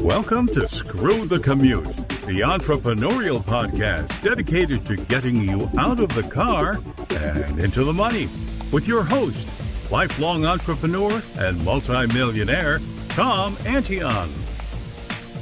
Welcome to Screw the Commute, the entrepreneurial podcast dedicated to getting you out of the car and into the money with your host, lifelong entrepreneur and multimillionaire, Tom Antion.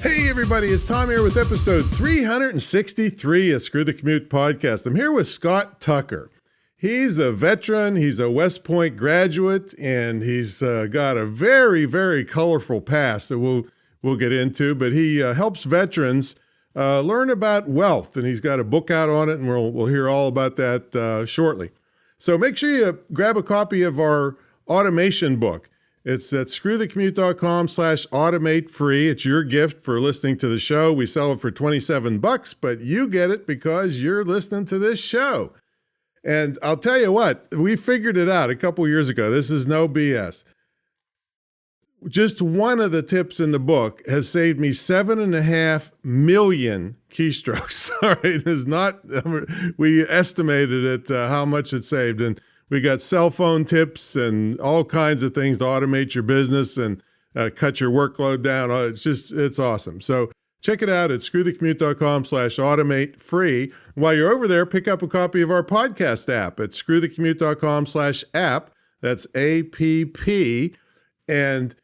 Hey everybody, it's Tom here with episode 363 of Screw the Commute podcast. I'm here with Scott Tucker. He's a veteran, he's a West Point graduate, and he's got a very, very colorful past that we'll get into, but he helps veterans learn about wealth, and he's got a book out on it, and we'll hear all about that shortly. So make sure you grab a copy of our automation book. It's at screwthecommute.com/automate free. It's your gift for listening to the show. We sell it for $27, but you get it because you're listening to this show. And I'll tell you what, we figured it out a couple years ago. This is no BS. Just one of the tips in the book has saved me 7.5 million keystrokes. All right, it's not, we estimated it, how much it saved. And we got cell phone tips and all kinds of things to automate your business and cut your workload down. It's awesome. So check it out at screwthecommute.com/automate free. While you're over there, pick up a copy of our podcast app at screwthecommute.com/app. That's APP. And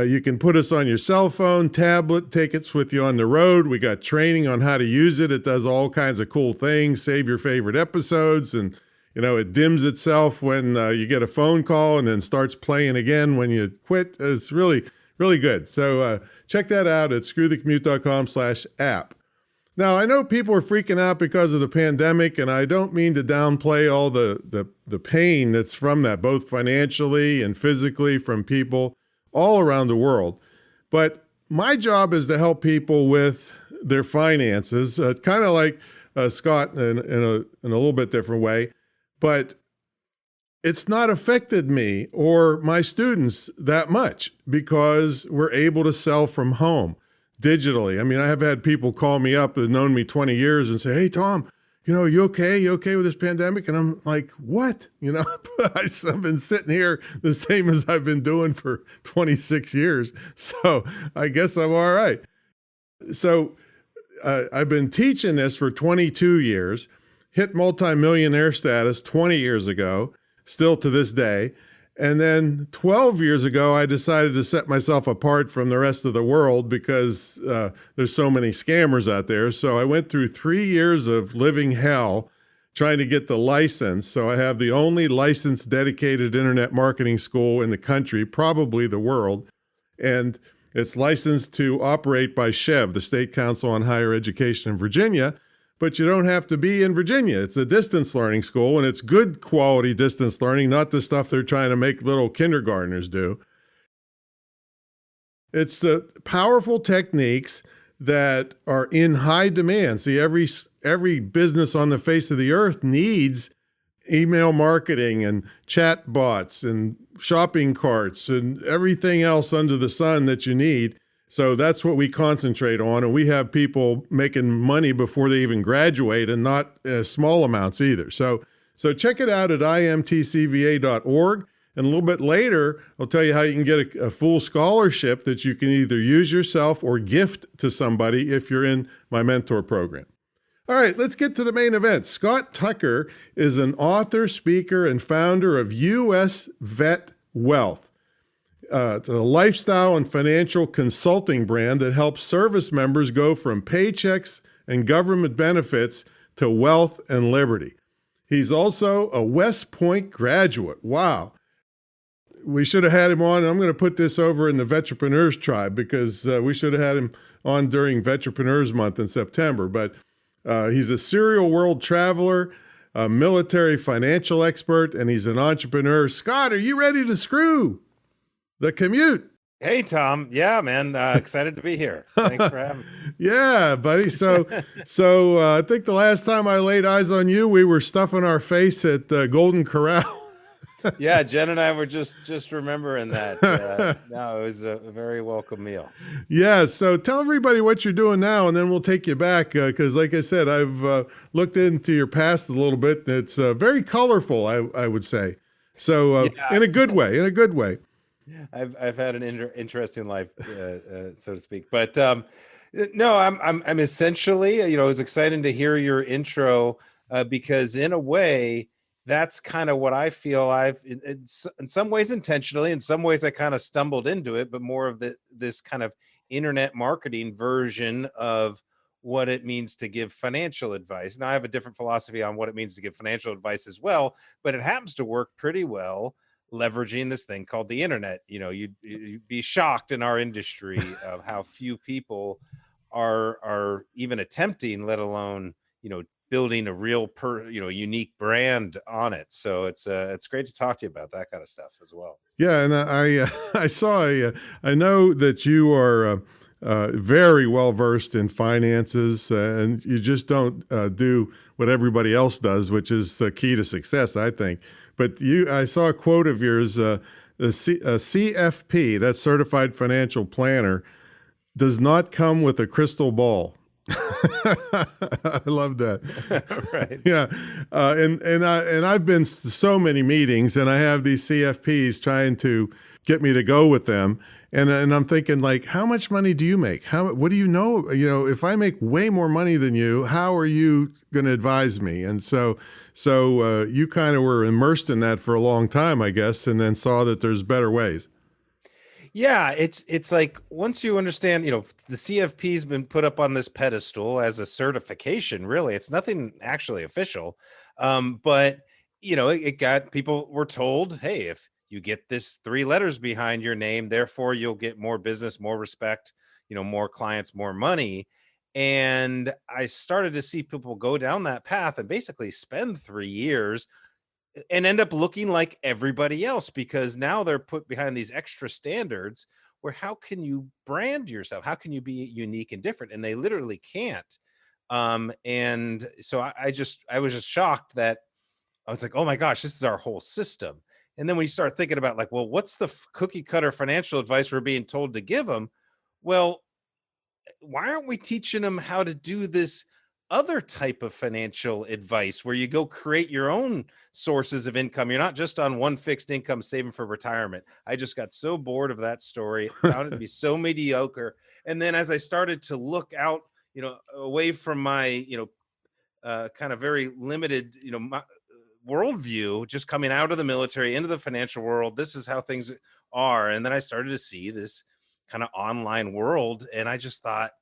you can put us on your cell phone, tablet, take it with you on the road. We got training on how to use it. It does all kinds of cool things. Save your favorite episodes. And, it dims itself when you get a phone call and then starts playing again when you quit. It's really, really good. So check that out at screwthecommute.com/app. Now, I know people are freaking out because of the pandemic, and I don't mean to downplay all the pain that's from that, both financially and physically from people all around the world. But my job is to help people with their finances, kind of like Scott in a little bit different way. But it's not affected me or my students that much because we're able to sell from home digitally. I mean, I have had people call me up that have known me 20 years and say, "Hey, Tom, you okay? You okay with this pandemic?" And I'm like, what? I've been sitting here the same as I've been doing for 26 years. So I guess I'm all right. So I've been teaching this for 22 years, hit multimillionaire status 20 years ago, still to this day. And then 12 years ago, I decided to set myself apart from the rest of the world because there's so many scammers out there. So I went through 3 years of living hell trying to get the license. So I have the only licensed dedicated internet marketing school in the country, probably the world. And it's licensed to operate by SCHEV, the State Council on Higher Education in Virginia. But you don't have to be in Virginia. It's a distance learning school, and it's good quality distance learning, not the stuff they're trying to make little kindergartners do. It's powerful techniques that are in high demand. See, every business on the face of the earth needs email marketing and chat bots and shopping carts and everything else under the sun that you need. So that's what we concentrate on, and we have people making money before they even graduate, and not small amounts either. So check it out at imtcva.org, and a little bit later, I'll tell you how you can get a full scholarship that you can either use yourself or gift to somebody if you're in my mentor program. All right, let's get to the main event. Scott Tucker is an author, speaker, and founder of US Vet Wealth. It's a lifestyle and financial consulting brand that helps service members go from paychecks and government benefits to wealth and liberty. He's also a West Point graduate. Wow. We should have had him on. I'm going to put this over in the Vetrepreneurs tribe because we should have had him on during Vetrepreneurs Month in September. But he's a serial world traveler, a military financial expert, and he's an entrepreneur. Scott, are you ready to screw the commute? Hey, Tom. Yeah, man. Excited to be here. Thanks for having me. Yeah, buddy. So I think the last time I laid eyes on you, we were stuffing our face at Golden Corral. Yeah, Jen and I were just remembering that. No, it was a very welcome meal. Yeah, so tell everybody what you're doing now, and then we'll take you back, because like I said, I've looked into your past a little bit. It's very colorful, I would say. So in a good way, I've had an interesting life, so to speak. But no, I'm essentially, it was exciting to hear your intro, because in a way, that's kind of what I feel. In some ways intentionally, in some ways I kind of stumbled into it, but more of this kind of internet marketing version of what it means to give financial advice. Now I have a different philosophy on what it means to give financial advice as well, but it happens to work pretty well leveraging this thing called the internet. You'd be shocked in our industry of how few people are even attempting, let alone, building a real unique brand on it. So it's great to talk to you about that kind of stuff as well. Yeah, and I saw I know that you are very well versed in finances, and you just don't do what everybody else does, which is the key to success, I think. But I saw a quote of yours, CFP, that's Certified Financial Planner, does not come with a crystal ball. I love that. Right. Yeah, and I've been to so many meetings, and I have these CFPs trying to get me to go with them, and I'm thinking, like, how much money do you make? What do you know? If I make way more money than you, how are you going to advise me? And so you kind of were immersed in that for a long time, I guess, and then saw that there's better ways. Yeah, it's like once you understand, the CFP's been put up on this pedestal as a certification, really. It's nothing actually official. But it got people were told, hey, if you get this three letters behind your name, therefore you'll get more business, more respect, more clients, more money. And I started to see people go down that path and basically spend 3 years and end up looking like everybody else, because now they're put behind these extra standards where how can you brand yourself? How can you be unique and different? And they literally can't. And so I was just shocked that I was like, oh my gosh, this is our whole system. And then when you start thinking about, like, well, what's the cookie cutter financial advice we're being told to give them? Well, why aren't we teaching them how to do this other type of financial advice where you go create your own sources of income? You're not just on one fixed income saving for retirement. I just got so bored of that story, found it to be so mediocre. And then as I started to look out, away from my, kind of very limited, worldview, just coming out of the military into the financial world, this is how things are. And then I started to see this kind of online world, and I just thought,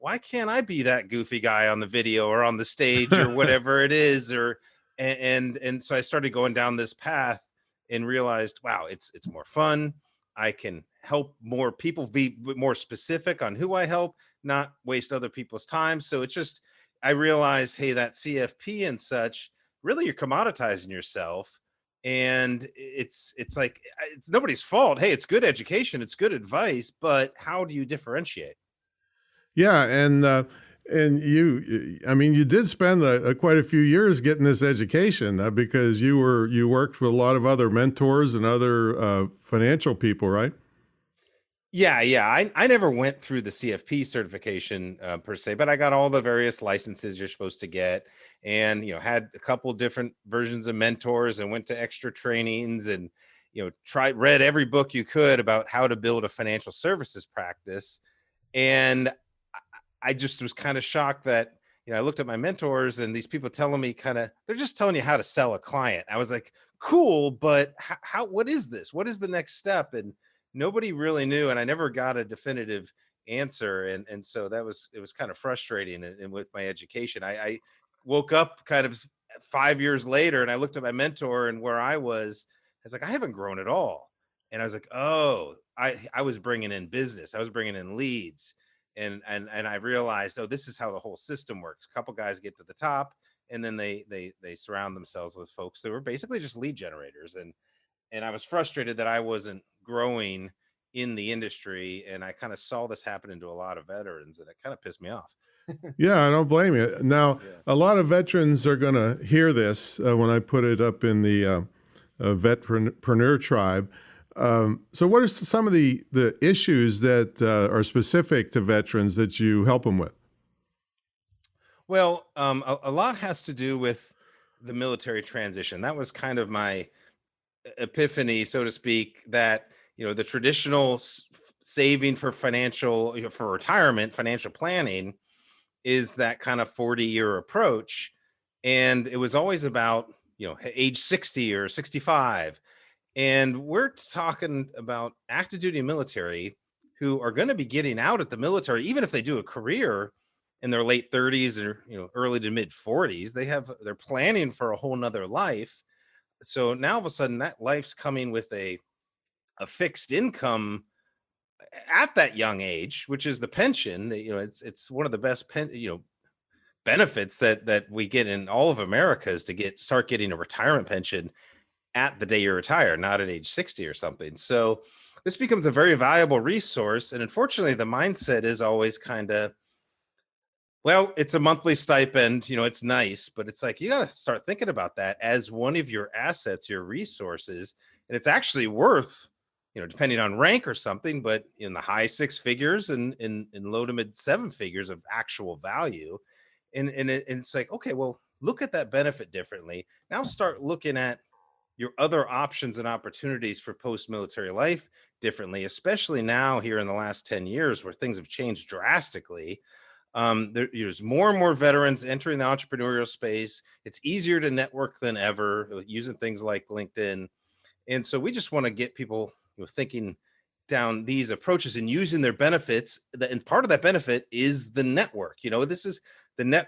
why can't I be that goofy guy on the video or on the stage or whatever it is? Or and so I started going down this path and realized, wow, it's more fun. I can help more people, be more specific on who I help, not waste other people's time. So it's just, I realized, hey, that CFP and such, really you're commoditizing yourself. And it's like, it's nobody's fault. Hey, it's good education, it's good advice, but how do you differentiate? Yeah, and I mean, you did spend quite a few years getting this education because you worked with a lot of other mentors and other financial people, right? Yeah. I never went through the CFP certification per se, but I got all the various licenses you're supposed to get, and had a couple different versions of mentors, and went to extra trainings, and read every book you could about how to build a financial services practice. And I just was kind of shocked that, I looked at my mentors and these people telling me they're just telling you how to sell a client. I was like, cool, but what is this? What is the next step? And nobody really knew. And I never got a definitive answer. And so it was kind of frustrating. And with my education, I woke up kind of 5 years later, and I looked at my mentor and where I was like, I haven't grown at all. And I was like, oh, I was bringing in business. I was bringing in leads. And I realized, oh, this is how the whole system works. A couple guys get to the top, and then they surround themselves with folks that were basically just lead generators. And I was frustrated that I wasn't growing in the industry, and I kind of saw this happening to a lot of veterans, and it kind of pissed me off. Yeah, I don't blame you. Now, Yeah. a lot of veterans are going to hear this when I put it up in the Veteranpreneur Tribe. So what are some of the issues that are specific to veterans that you help them with? Well, a lot has to do with the military transition. That was kind of my epiphany, so to speak, that the traditional saving for financial, for retirement, financial planning is that kind of 40-year approach. And it was always about, age 60 or 65. And we're talking about active duty military who are going to be getting out at the military, even if they do a career in their late 30s or, early to mid 40s, they're planning for a whole nother life. So now all of a sudden that life's coming with a fixed income at that young age, which is the pension. It's one of the best benefits that we get in all of America is to start getting a retirement pension at the day you retire, not at age 60 or something. So this becomes a very valuable resource. And unfortunately, the mindset is always kind of, well, it's a monthly stipend, it's nice, but it's like, you got to start thinking about that as one of your assets, your resources. And it's actually worth, depending on rank or something, but in the high six figures and in low to mid seven figures of actual value. And it's like, okay, well, look at that benefit differently. Now start looking at your other options and opportunities for post-military life differently, especially now here in the last 10 years where things have changed drastically. There's more and more veterans entering the entrepreneurial space. It's easier to network than ever using things like LinkedIn. And so we just want to get people thinking down these approaches and using their benefits. And part of that benefit is the network. This is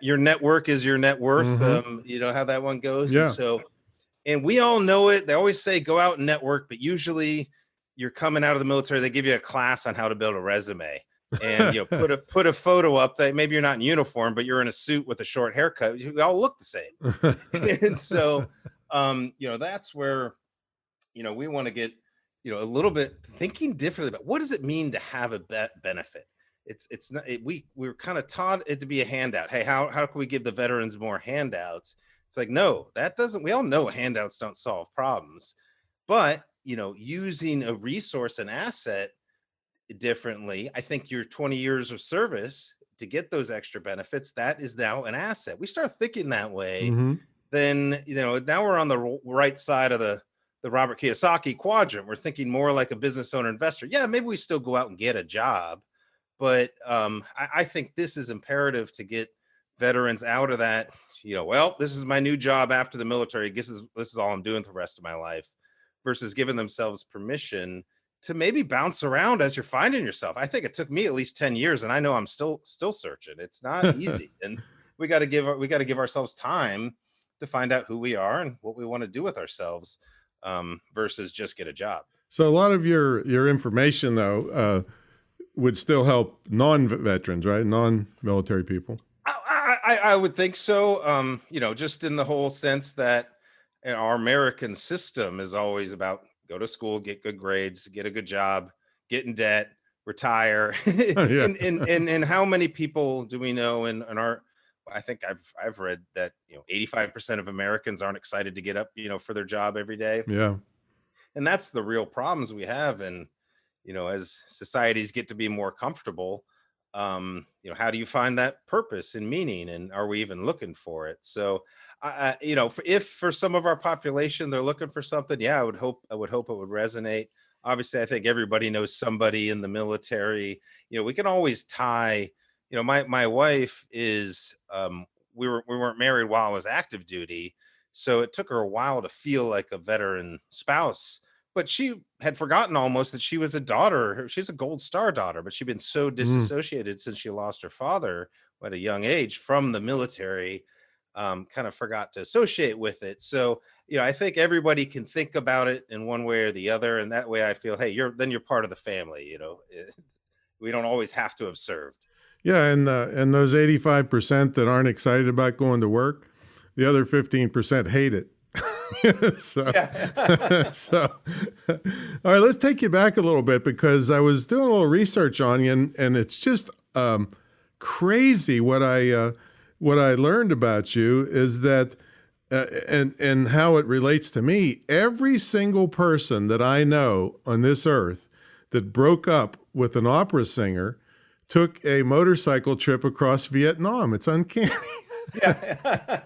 your network is your net worth. Mm-hmm. You know how that one goes. Yeah. And we all know it. They always say go out and network, but usually you're coming out of the military, they give you a class on how to build a resume. And put a photo up that maybe you're not in uniform, but you're in a suit with a short haircut. You all look the same. And so that's where we want to get a little bit thinking differently about what does it mean to have a benefit. It's not we're kind of taught it to be a handout. Hey, how can we give the veterans more handouts? It's like, no, that doesn't. We all know handouts don't solve problems, but using a resource and asset differently. I think your 20 years of service to get those extra benefits, that is now an asset. We start thinking that way, Mm-hmm. then now we're on the right side of the Robert Kiyosaki quadrant. We're thinking more like a business owner investor. Yeah, maybe we still go out and get a job, but I think this is imperative to get veterans out of that. Well, this is my new job after the military. This is all I'm doing for the rest of my life, versus giving themselves permission to maybe bounce around as you're finding yourself. I think it took me at least 10 years, and I know I'm still searching. It's not easy, and we got to give ourselves time to find out who we are and what we want to do with ourselves, versus just get a job. So a lot of your information though would still help non-veterans, right? Non-military people. I would think so. Just in the whole sense that our American system is always about go to school, get good grades, get a good job, get in debt, retire. Yeah. and how many people do we know in our, I think I've read that 85% of Americans aren't excited to get up for their job every day. Yeah. And that's the real problems we have. And as societies get to be more comfortable, how do you find that purpose and meaning, and are we even looking for it? So if for some of our population they're looking for something, yeah, I would hope it would resonate. Obviously, I think everybody knows somebody in the military. We can always tie. My wife is we weren't married while I was active duty, so it took her a while to feel like a veteran spouse. But she had forgotten almost that she was a daughter. She's a Gold Star daughter, but she'd been so disassociated since she lost her father at a young age from the military, kind of forgot to associate with it. So, I think everybody can think about it in one way or the other. And that way I feel, hey, you're part of the family. We don't always have to have served. Yeah. And those 85% that aren't excited about going to work, the other 15% hate it. So, all right, let's take you back a little bit, because I was doing a little research on you, and it's just crazy what I learned about you is that, and how it relates to me. Every single person that I know on this earth that broke up with an opera singer took a motorcycle trip across Vietnam. It's uncanny. Yeah.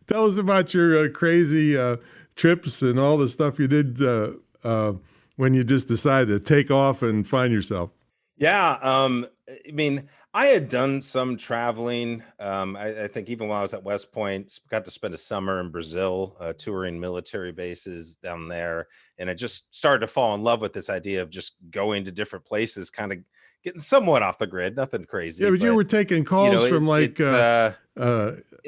Tell us about your crazy trips and all the stuff you did when you just decide to take off and find yourself? Yeah, I mean, I had done some traveling. I think even while I was at West Point, got to spend a summer in Brazil, touring military bases down there, and I just started to fall in love with this idea of just going to different places, kind of getting somewot off the grid. Nothing Yeah, crazy, but you but were taking calls from like it,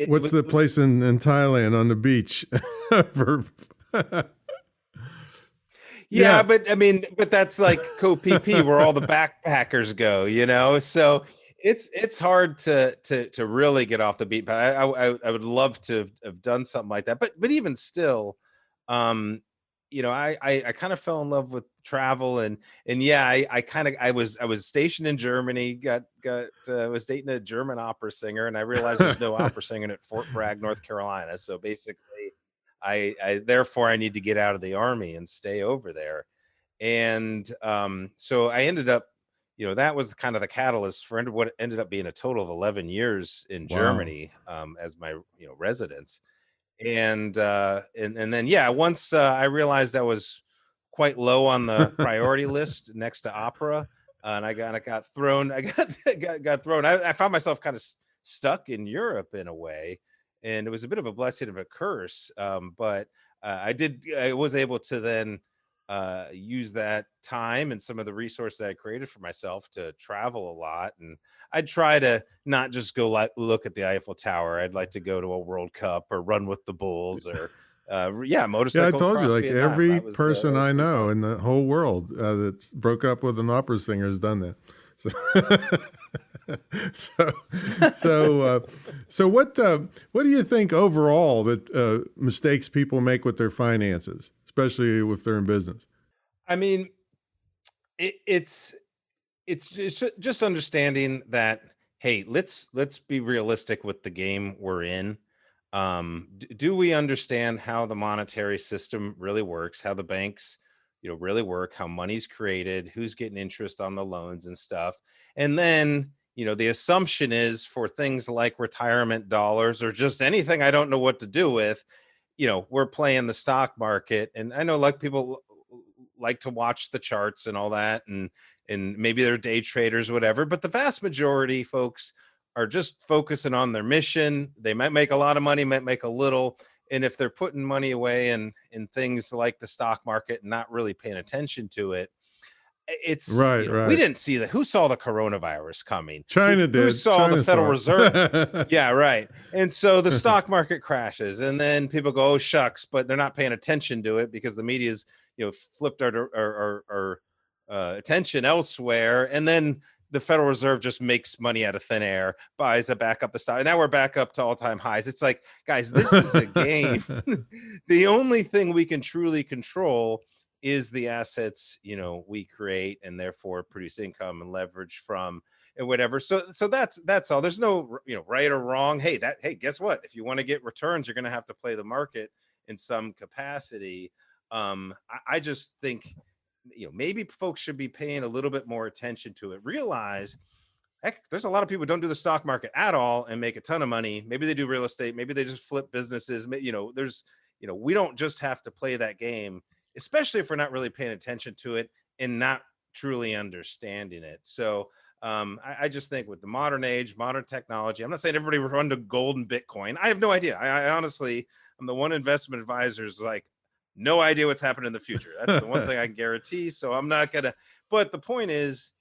what's the was. place in Thailand on the beach? For Yeah, yeah, but I mean, but that's like co-PP where all the backpackers go, you know. So it's hard to really get off the beat. But I would love to have done something like that. But even still, um, I kind of fell in love with travel and yeah, I was stationed in Germany, got was dating a German opera singer, and I realized there's no opera singing at Fort Bragg, North Carolina. So basically I therefore I need to get out of the army and stay over there. And so I ended up, that was kind of the catalyst for what ended up being a total of 11 years in wow. Germany as my residence. And then yeah, once I realized I was quite low on the priority list next to opera, and I got thrown. I got thrown. I found myself kind of stuck in Europe in a way, and it was a bit of a blessing and a curse. But I was able to then use that time and some of the resources I created for myself to travel a lot. And I'd try to not just go like look at the Eiffel Tower. I'd like to go to a World Cup or run with the bulls or yeah, Yeah, I motorcycle told you, across like Vietnam. every That person was I pretty know fun. in the whole world that broke up with an opera singer has done that. So, so, so what do you think overall that mistakes people make with their finances, especially if they're in business? I mean, it's just understanding that, hey, let's be realistic with the game we're in. Do we understand how the monetary system really works, how the banks really work, how money's created, who's getting interest on the loans and stuff? And then the assumption is for things like retirement dollars or just anything I don't know what to do with, we're playing the stock market. And I know like people like to watch the charts and all that, and maybe they're day traders, whatever, but the vast majority folks are just focusing on their mission. They might make a lot of money, might make a little. And if they're putting money away in things like the stock market and not really paying attention to it, it's, Right, we right. didn't see that. Who saw the coronavirus coming? China Who did. saw the China Federal saw Reserve? it. Yeah, right. And so the stock market crashes, and then people go, "Oh shucks," but they're not paying attention to it because the media's flipped our attention elsewhere, and then the Federal Reserve just makes money out of thin air, buys it back up the stock. And now we're back up to all-time highs. It's like, guys, this is a game. The only thing we can truly control is the assets we create and therefore produce income and leverage from and whatever. So that's all. There's no right or wrong. Hey, guess what? If you want to get returns, you're going to have to play the market in some capacity. I just think maybe folks should be paying a little bit more attention to it. Realize, heck, there's a lot of people who don't do the stock market at all and make a ton of money. Maybe they do real estate. Maybe they just flip businesses. There's we don't just have to play that game, especially if we're not really paying attention to it and not truly understanding it. So I just think with the modern age, modern technology, I'm not saying everybody run to gold and Bitcoin. I have no idea. I honestly, I'm the one investment advisor is like, no idea what's happening in the future. That's the one thing I can guarantee. So I'm not gonna. But the point is,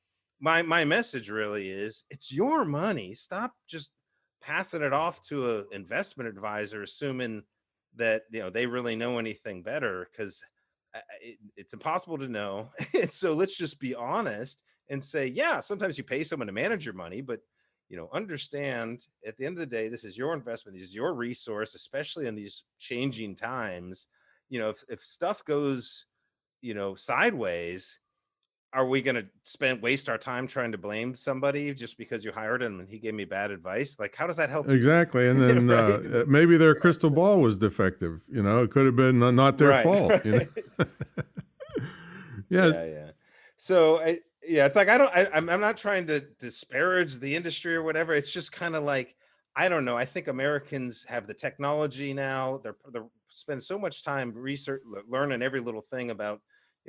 my message really is, it's your money. Stop just passing it off to an investment advisor, assuming that they really know anything better, because it's impossible to know. And so let's just be honest and say, yeah, sometimes you pay someone to manage your money, but understand at the end of the day, this is your investment, this is your resource, especially in these changing times. If stuff goes sideways, are we going to waste our time trying to blame somebody just because you hired him and he gave me bad advice? Like, how does that help you? Exactly. And then Right. maybe their crystal ball was defective. It could have been not their Right. fault. Right. Yeah. Yeah. So yeah, it's like, I'm not trying to disparage the industry or whatever. It's just kind of like, I don't know. I think Americans have the technology now. They're spend so much time research, learning every little thing about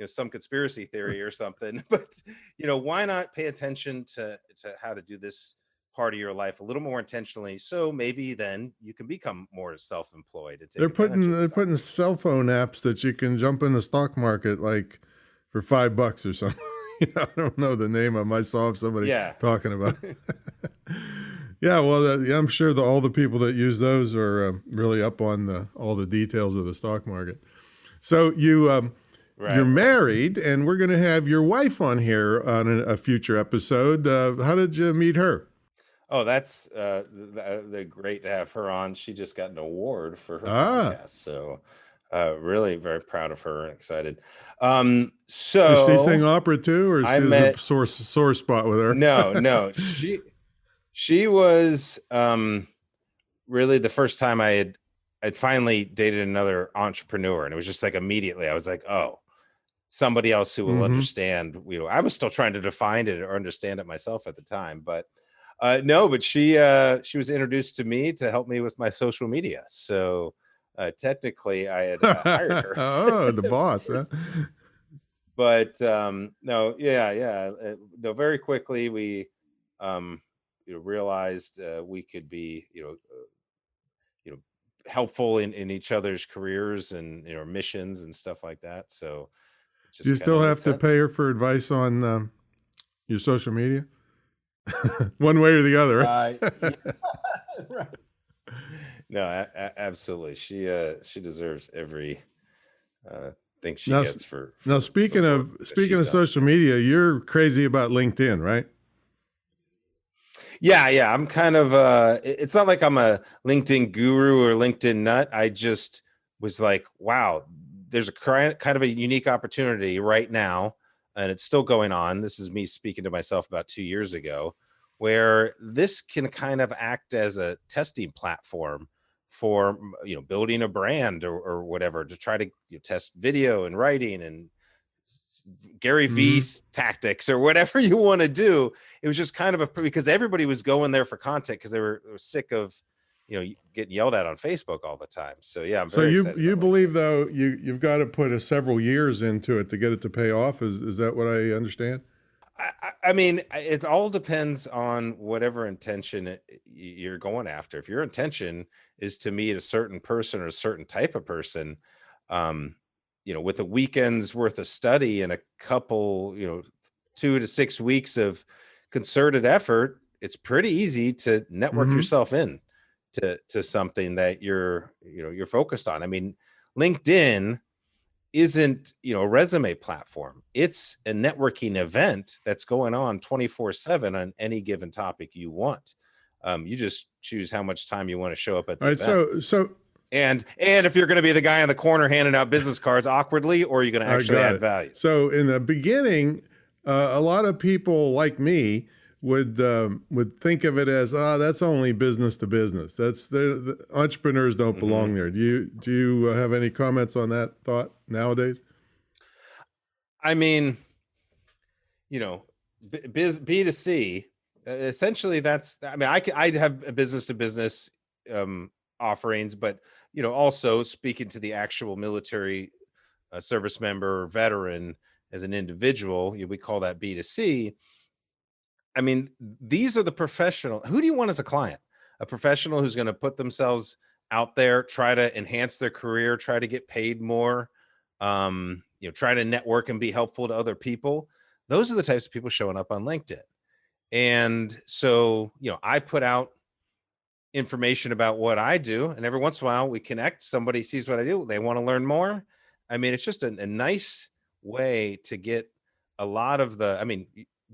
some conspiracy theory or something. But why not pay attention to how to do this part of your life a little more intentionally, so maybe then you can become more self-employed and take advantage of They're this putting cell phone apps that you can jump in the stock market like for $5 or something. I don't know the name. I might saw somebody talking about it. Yeah, well, I'm sure all the people that use those are really up on all the details of the stock market. So you're married, and we're going to have your wife on here on a future episode. How did you meet her? Oh, that's they're great to have her on. She just got an award for her podcast, so really very proud of her and excited. So does she sing opera too, or is she a sore spot with her? No, she was really the first time I'd finally dated another entrepreneur, and it was just like immediately I was like, oh, somebody else who will understand. I was still trying to define it or understand it myself at the time, but but she was introduced to me to help me with my social media. So technically I had hired her. Oh, the boss. Huh? But no, very quickly we realized we could be helpful in each other's careers and missions and stuff like that. So do you still have to pay her for advice on your social media? One way or the other, right? Right. No, absolutely. She deserves every thing she gets for now. Speaking of social media, you're crazy about LinkedIn, right? Yeah. I'm kind of it's not like I'm a LinkedIn guru or LinkedIn nut. I just was like, wow, there's a kind of a unique opportunity right now, and it's still going on. This is me speaking to myself about 2 years ago, where this can kind of act as a testing platform for building a brand or whatever, to try to test video and writing and Gary V's tactics or whatever you want to do. It was just kind of because everybody was going there for content because they were sick of getting yelled at on Facebook all the time. So yeah, I'm very excited. You believe though you've got to put several years into it to get it to pay off. Is that what I understand? I mean, it all depends on whatever intention you're going after. If your intention is to meet a certain person or a certain type of person, with a weekend's worth of study and a couple, 2 to 6 weeks of concerted effort, it's pretty easy to network yourself in to something that you're focused on. I mean, LinkedIn isn't a resume platform. It's a networking event that's going on 24/7 on any given topic you want. You just choose how much time you want to show up at the event. So and if you're going to be the guy in the corner handing out business cards awkwardly, or are you going to actually add value? So in the beginning, a lot of people like me would think of it as, that's only business to business. The entrepreneurs don't belong there. Do you have any comments on that thought nowadays? I mean, B2C, essentially that's, I mean, I have a business to business offerings, but, also speaking to the actual military service member or veteran as an individual, we call that B2C. I mean, these are the professional. Who do you want as a client? A professional who's going to put themselves out there, try to enhance their career, try to get paid more, try to network and be helpful to other people. Those are the types of people showing up on LinkedIn. And so, I put out information about what I do, and every once in a while we connect. Somebody sees what I do. They want to learn more. I mean, it's just a nice way to get a lot of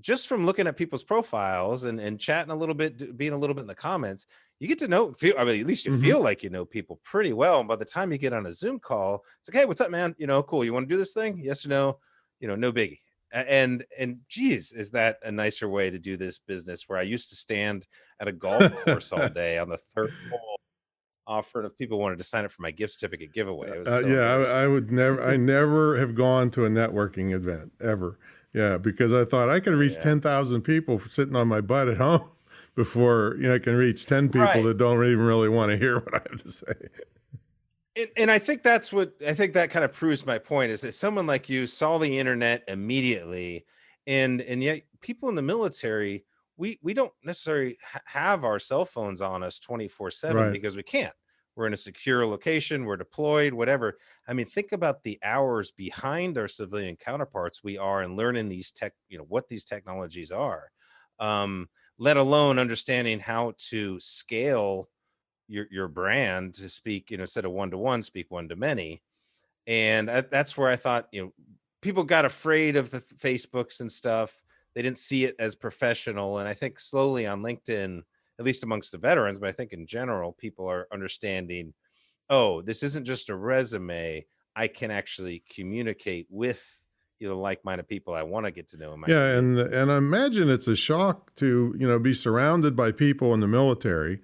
just from looking at people's profiles and chatting a little bit, being a little bit in the comments, you get to at least you feel like people pretty well. And by the time you get on a Zoom call, it's like, hey, what's up, man? Cool. You want to do this thing? Yes or no? No biggie. And geez, is that a nicer way to do this business, where I used to stand at a golf course all day on the third hole offering if people wanted to sign up for my gift certificate giveaway. It was I never have gone to a networking event ever. Yeah, because I thought I could reach 10,000 people sitting on my butt at home before I can reach 10 people that don't even really want to hear what I have to say. And I think that kind of proves my point is that someone like you saw the internet immediately, and yet people in the military, we don't necessarily have our cell phones on us 24/7 Right. because we can't. We're in a secure location, we're deployed, whatever. I mean, think about the hours behind our civilian counterparts we are in learning these what these technologies are. Um, Let alone understanding how to scale your brand to speak, instead of one to one, speak one to many. And that's where I thought, people got afraid of the Facebooks and stuff. They didn't see it as professional. And I think slowly on LinkedIn, at least amongst the veterans, but I think in general, people are understanding, oh, this isn't just a resume. I can actually communicate with like-minded people I want to get to know in my Yeah, community. and I imagine it's a shock to, be surrounded by people in the military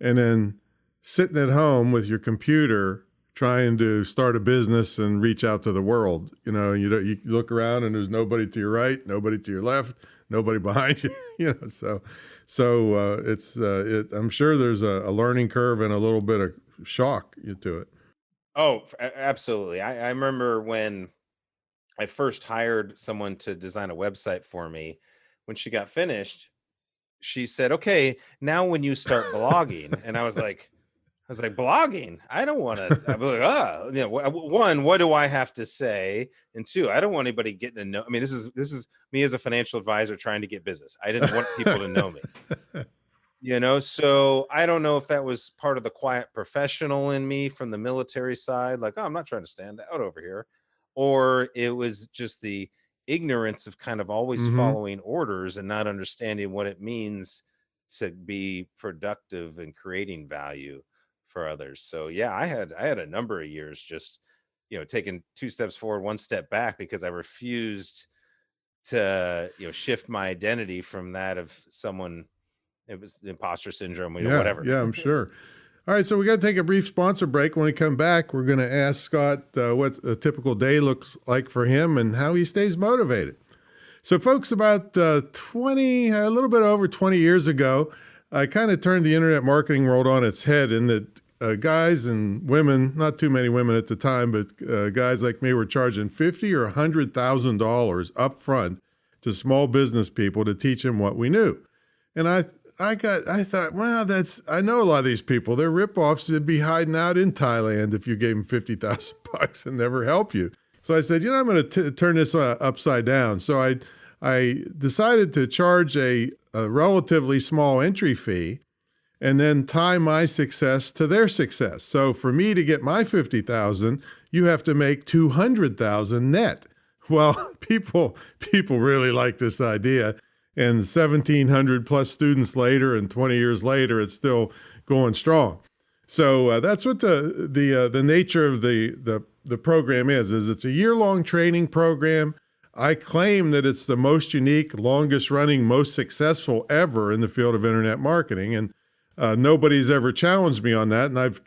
and then sitting at home with your computer trying to start a business and reach out to the world. You look around and there's nobody to your right, nobody to your left, nobody behind you. I'm sure there's a learning curve and a little bit of shock to it. Oh, absolutely. I remember when I first hired someone to design a website for me. When she got finished, she said, "Okay, now when you start blogging," and I was like, "Blogging? I don't want to." I was like, one, what do I have to say? And two, I don't want anybody getting to know. I mean, this is me as a financial advisor trying to get business. I didn't want people to know me. So I don't know if that was part of the quiet professional in me from the military side, like, oh, I'm not trying to stand out over here, or it was just the ignorance of kind of always hmm following orders and not understanding what it means to be productive and creating value for others. So yeah, I had a number of years just taking two steps forward, one step back, because I refused to shift my identity from that of someone. It was imposter syndrome, Yeah, whatever. yeah, I'm sure. All right, so we got to take a brief sponsor break. When we come back, we're going to ask Scott what a typical day looks like for him and how he stays motivated. So, folks, about a little bit over 20 years ago, I kind of turned the internet marketing world on its head in that guys and women, not too many women at the time, but guys like me were charging $50,000 or $100,000 up front to small business people to teach them what we knew. And I thought, well, I know a lot of these people. They're ripoffs. They'd be hiding out in Thailand if you gave them $50,000 and never help you. So I said, I'm going to turn this upside down. So I decided to charge a relatively small entry fee and then tie my success to their success. So for me to get my $50,000, you have to make $200,000 net. Well, people really like this idea. And 1,700 plus students later, and 20 years later, it's still going strong. So that's what the nature of the program is it's a year-long training program. I claim that it's the most unique, longest running, most successful ever in the field of internet marketing, and nobody's ever challenged me on that. And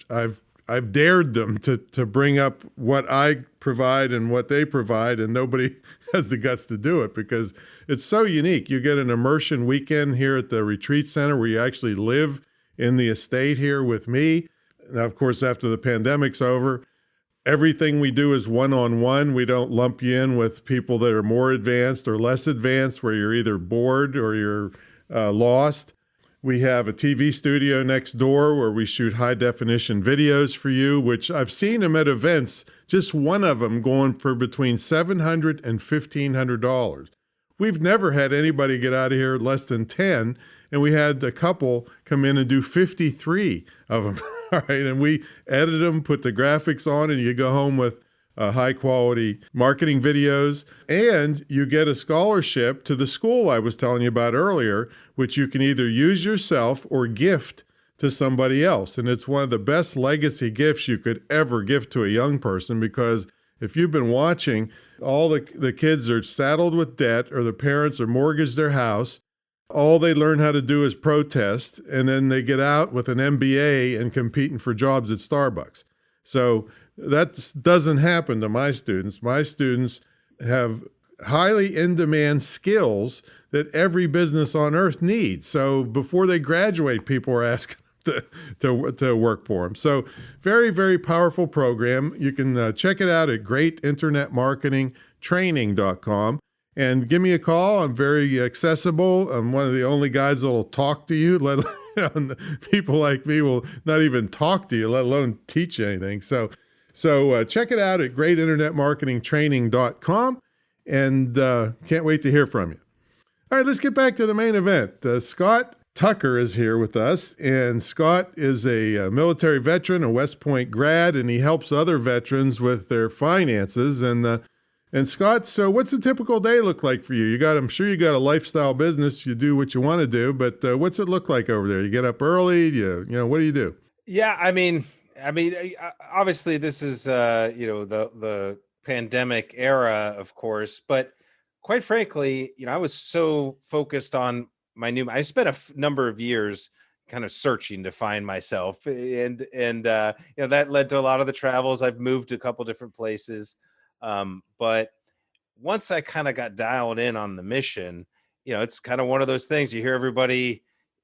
I've dared them to bring up what I provide and what they provide, and nobody has the guts to do it because it's so unique. You get an immersion weekend here at the retreat center where you actually live in the estate here with me. Now, of course, after the pandemic's over, everything we do is one-on-one. We don't lump you in with people that are more advanced or less advanced where you're either bored or you're lost. We have a TV studio next door where we shoot high definition videos for you, which I've seen them at events, just one of them going for between $700 and $1,500. We've never had anybody get out of here less than 10, and we had a couple come in and do 53 of them. All right, and we edit them, put the graphics on, and you go home with high quality marketing videos, and you get a scholarship to the school I was telling you about earlier, which you can either use yourself or gift to somebody else. And it's one of the best legacy gifts you could ever give to a young person, because if you've been watching, all the kids are saddled with debt, or the parents are mortgaged their house. All they learn how to do is protest, and then they get out with an MBA and competing for jobs at Starbucks. So that doesn't happen to my students. My students have highly in-demand skills that every business on earth needs. So before they graduate, people are asking to work for them. So very, very powerful program. You can check it out at greatinternetmarketingtraining.com. And give me a call. I'm very accessible. I'm one of the only guys that will talk to you. Let alone people like me will not even talk to you, let alone teach you anything. So check it out at greatinternetmarketingtraining.com. And can't wait to hear from you. All right, let's get back to the main event. Scott Tucker is here with us, and Scott is a military veteran, a West Point grad, and he helps other veterans with their finances. And Scott, so what's a typical day look like for you? I'm sure you got a lifestyle business. You do what you want to do, but what's it look like over there? You get up early. What do you do? Yeah, I mean, obviously this is the pandemic era, of course, but quite frankly, I was so focused on I spent a number of years kind of searching to find myself, and that led to a lot of the travels. I've moved to a couple different places. But once I kind of got dialed in on the mission, it's kind of one of those things you hear everybody,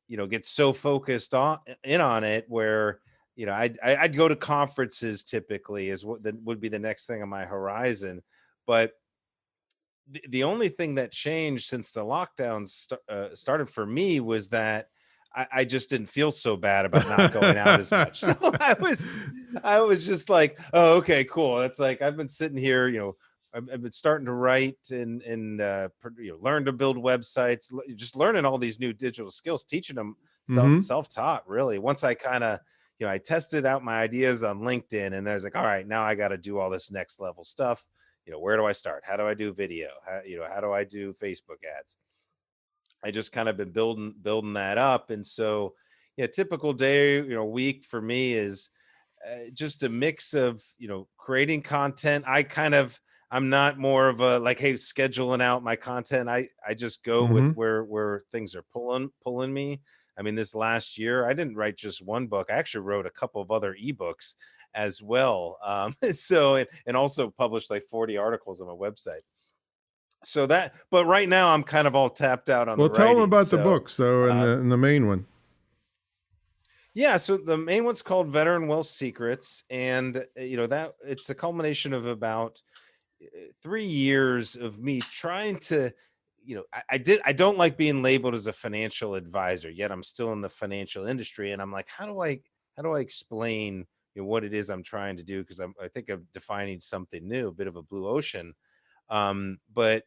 get so focused on it where, I'd go to conferences typically is what would be the next thing on my horizon. But the only thing that changed since the lockdowns started for me was that I just didn't feel so bad about not going out as much. So I was just like, oh, okay, cool. It's like, I've been sitting here, I've been starting to write and learn to build websites, just learning all these new digital skills, teaching them self-taught really. Once I kind of, I tested out my ideas on LinkedIn, and I was like, all right, now I got to do all this next level stuff. Where do I start? How do I do video? How do I do Facebook ads? I just kind of been building that up. And so, typical day, week for me is just a mix of, creating content. I'm not more of a like, hey, scheduling out my content. I just go with where things are pulling me. I mean, this last year, I didn't write just one book. I actually wrote a couple of other ebooks as well. And also published like 40 articles on my website. But right now I'm kind of all tapped out on the writing. Well, tell them about the books though, and the main one. Yeah, so the main one's called Veteran Wealth Secrets, and that it's a culmination of about 3 years of me trying to, I don't like being labeled as a financial advisor, yet I'm still in the financial industry, and I'm like, how do I explain what it is I'm trying to do? Because I think I'm defining something new, a bit of a blue ocean. But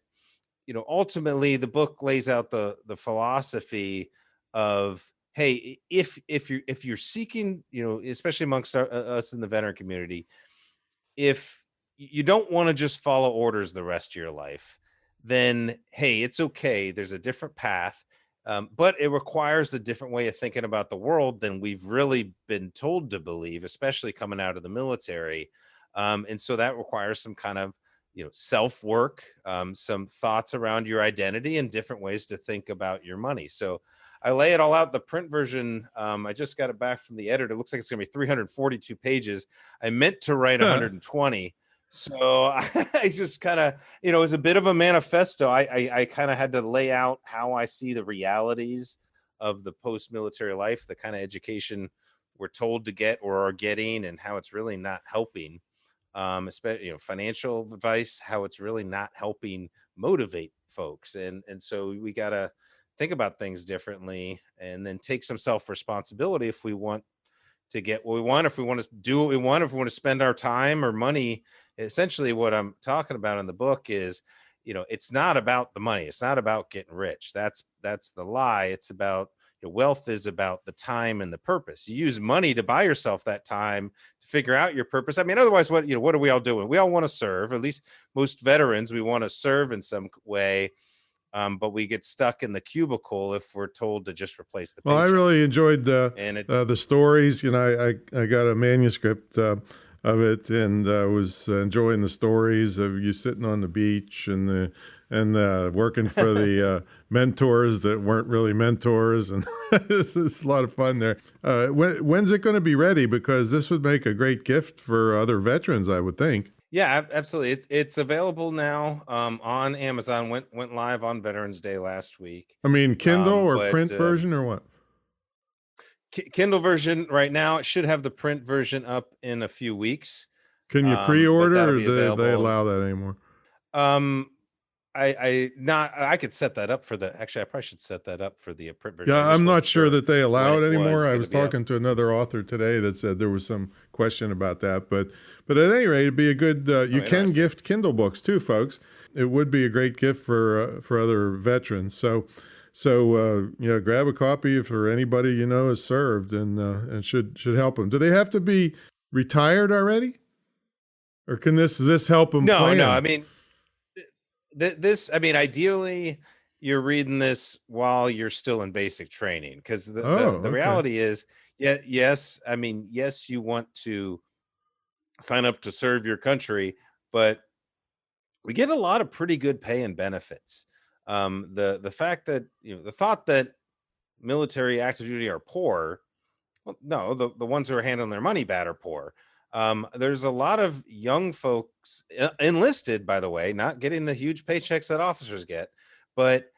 ultimately the book lays out the philosophy of, hey, if you're seeking, especially amongst us in the veteran community, if you don't want to just follow orders the rest of your life, then hey, it's okay. There's a different path. But it requires a different way of thinking about the world than we've really been told to believe, especially coming out of the military. And so that requires some kind of self work, some thoughts around your identity, and different ways to think about your money. So I lay it all out. The print version, I just got it back from the editor. It looks like it's going to be 342 pages. I meant to write 120. So I just kind of, it was a bit of a manifesto. I kind of had to lay out how I see the realities of the post-military life, the kind of education we're told to get or are getting, and how it's really not helping. Especially, financial advice, how it's really not helping motivate folks. And so we got to think about things differently, and then take some self-responsibility if we want to get what we want, if we want to do what we want, if we want to spend our time or money. Essentially what I'm talking about in the book is, it's not about the money. It's not about getting rich. That's the lie. It's about, wealth is about the time and the purpose. You use money to buy yourself that time to figure out your purpose. I mean, otherwise, what are we all doing? We all want to serve. At least most veterans, we want to serve in some way. But we get stuck in the cubicle if we're told to just replace the paycheck. Well, I really enjoyed the stories. I got a manuscript of it, and was enjoying the stories of you sitting on the beach and working for the mentors that weren't really mentors, and it's a lot of fun there. When's it going to be ready? Because this would make a great gift for other veterans, I would think. Yeah, absolutely. It's available now on Amazon. Went live on Veterans Day last week. I mean, Kindle or print version or what? Kindle version right now. It should have the print version up in a few weeks. Can you But that'll pre-order, or be they available. allow that anymore? I could set that up for actually I probably should set that up for the print version. Yeah, I just I'm wasn't not sure sure that they when allow it it anymore. was I going was to be up. talking to another author today that said there was some question about that, but at any rate, it'd be a good. You can Interesting. gift Kindle books too, folks. It would be a great gift for other veterans. So grab a copy for anybody you know is served, and should help them. Do they have to be retired already, or can this help them No, plan? I mean, ideally you're reading this while you're still in basic training, because the Okay. reality is, yes, yes, you want to sign up to serve your country, but we get a lot of pretty good pay and benefits. The fact that, the thought that military active duty are poor, well, no, the ones who are handling their money bad are poor. There's a lot of young folks enlisted, by the way, not getting the huge paychecks that officers get, but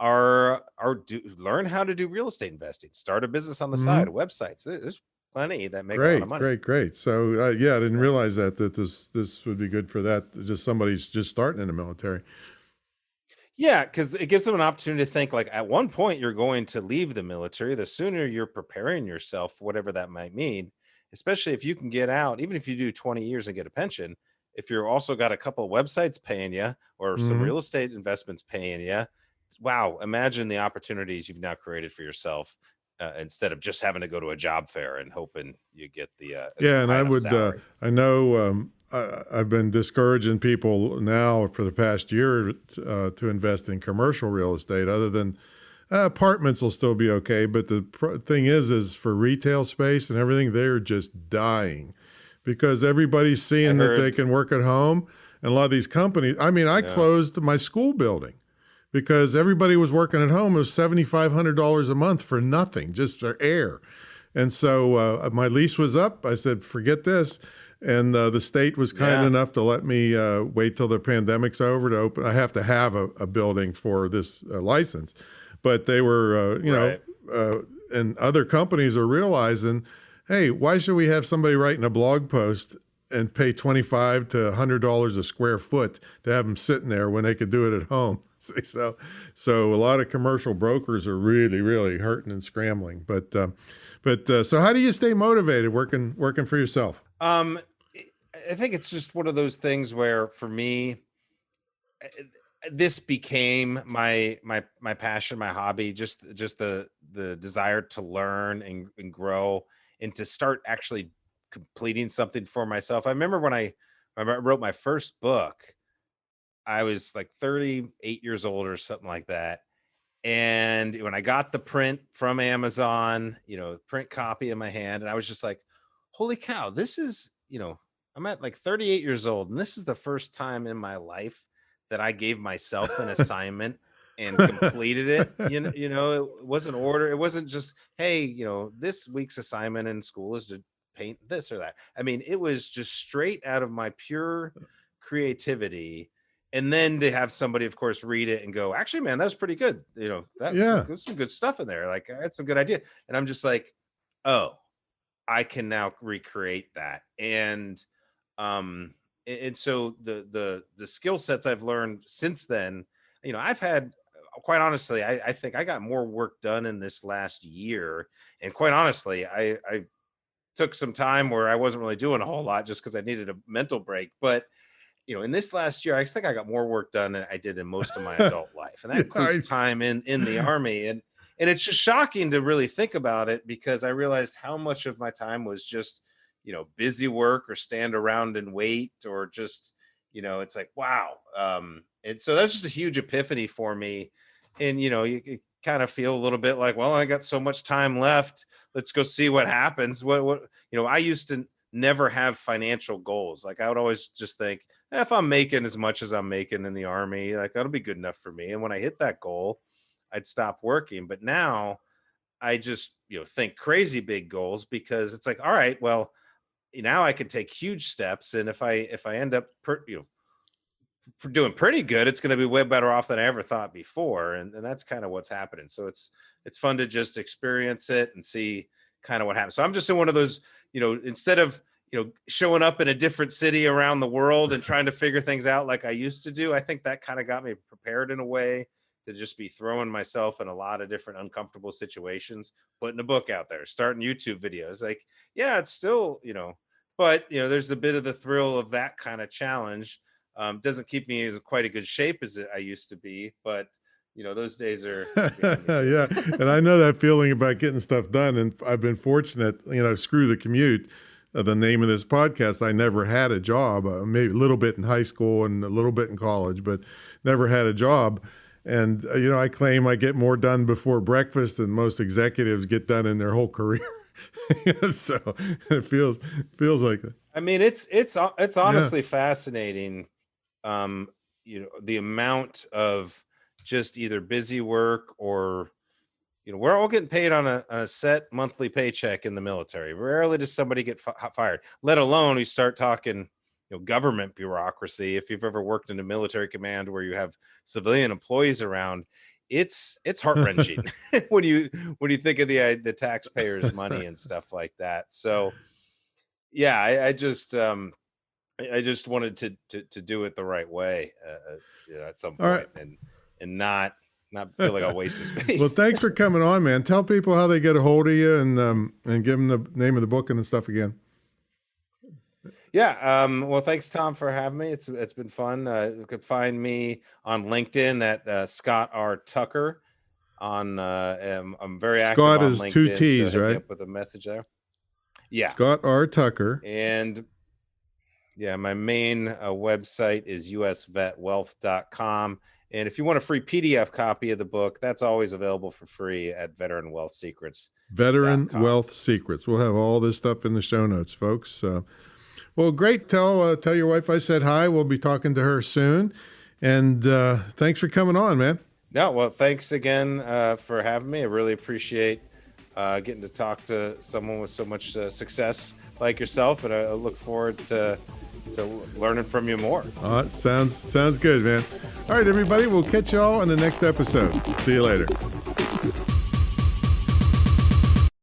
learn how to do real estate investing, start a business on the side, Mm-hmm. websites. There's plenty that make a lot of Great, money. great, great. So I didn't Yeah. realize that this would be good for that. Just somebody's just starting in the military. Yeah, because it gives them an opportunity to think, like, at one point you're going to leave the military. The sooner you're preparing yourself for whatever that might mean, especially if you can get out, even if you do 20 years and get a pension, if you're also got a couple of websites paying you or some Mm-hmm. real estate investments paying you, wow, imagine the opportunities you've now created for yourself, instead of just having to go to a job fair and hoping you get the Yeah, and high I enough would. salary. I know. I've been discouraging people now for the past year to invest in commercial real estate. Other than apartments will still be okay, but the thing is for retail space and everything, they're just dying because everybody's I seeing that they heard, can work at home, and a lot of these companies. I mean, I yeah, closed my school building because everybody was working at home. It was $7,500 a month for nothing, just for air. And so my lease was up. I said, forget this. And the state was kind yeah, enough to let me wait till the pandemic's over to open. I have to have a building for this license. But they were, right. and other companies are realizing, hey, why should we have somebody writing a blog post and pay $25 to $100 a square foot to have them sitting there when they could do it at home? So a lot of commercial brokers are really, really hurting and scrambling. But so how do you stay motivated working for yourself? Um, I think it's just one of those things where, for me, eh, this became my passion, my hobby, just the desire to learn and grow and to start actually completing something for myself. I remember when I wrote my first book, I was like 38 years old or something like that. And when I got the print from Amazon, print copy in my hand, and I was just like, holy cow, this is, I'm at like 38 years old, and this is the first time in my life that I gave myself an assignment and completed it. It wasn't order. It wasn't just, hey, this week's assignment in school is to paint this or that. I mean, it was just straight out of my pure creativity, and then to have somebody, of course, read it and go, actually, man, that was pretty good. Yeah. There's some good stuff in there. Like, I had some good idea. And I'm just like, oh, I can now recreate that. And so the skill sets I've learned since then, I've had, quite honestly, I think I got more work done in this last year. And quite honestly, I took some time where I wasn't really doing a whole lot just because I needed a mental break. But in this last year, I think I got more work done than I did in most of my adult life, and that Yeah, includes time in the army. And it's just shocking to really think about it, because I realized how much of my time was just busy work or stand around and wait, or just it's like, wow. And so that's just a huge epiphany for me. And you kind of feel a little bit like, well, I got so much time left. Let's go see what happens. What I used to never have financial goals. Like, I would always just think, if I'm making as much as I'm making in the army, like, that'll be good enough for me. And when I hit that goal, I'd stop working. But now I just, think crazy big goals, because it's like, all right, well, now I can take huge steps. And if I end up, doing pretty good, it's going to be way better off than I ever thought before. And that's kind of what's happening. So it's fun to just experience it and see kind of what happened. So I'm just in one of those, instead of, showing up in a different city around the world and trying to figure things out like I used to do, I think that kind of got me prepared in a way to just be throwing myself in a lot of different uncomfortable situations, putting a book out there, starting YouTube videos. Like, yeah, it's still, but there's a bit of the thrill of that kind of challenge. Doesn't keep me in quite a good shape as I used to be, but those days are behind me too. Yeah. And I know that feeling about getting stuff done. And I've been fortunate, screw the commute. The name of this podcast, I never had a job, maybe a little bit in high school and a little bit in college, but never had a job. And, I claim I get more done before breakfast than most executives get done in their whole career. So it feels like that. I mean, it's honestly fascinating. The amount of just either busy work or, we're all getting paid on a set monthly paycheck in the military. Rarely does somebody get fired, let alone we start talking, government bureaucracy. If you've ever worked in a military command where you have civilian employees around, it's heart-wrenching when you think of the taxpayers' money and stuff like that. So, yeah, I just wanted to do it the right way at some point, and not feel like I'll waste his space. Well, thanks for coming on, man. Tell people how they get a hold of you and give them the name of the book and stuff again. Yeah. Well, thanks, Tom, for having me. It's been fun. You could find me on LinkedIn at Scott R. Tucker. I'm very active Scott on is LinkedIn. 2 T's, so hit me right? up with a message there. Yeah. Scott R. Tucker. And yeah, my main website is usvetwealth.com. And if you want a free PDF copy of the book, that's always available for free at Veteran Wealth Secrets. Veteran Wealth Secrets. We'll have all this stuff in the show notes, folks. Well, great. Tell your wife I said hi. We'll be talking to her soon. And thanks for coming on, man. No, well, thanks again for having me. I really appreciate getting to talk to someone with so much success like yourself. And I look forward to learning from you more. Sounds good, man. All right, everybody. We'll catch y'all in the next episode. See you later.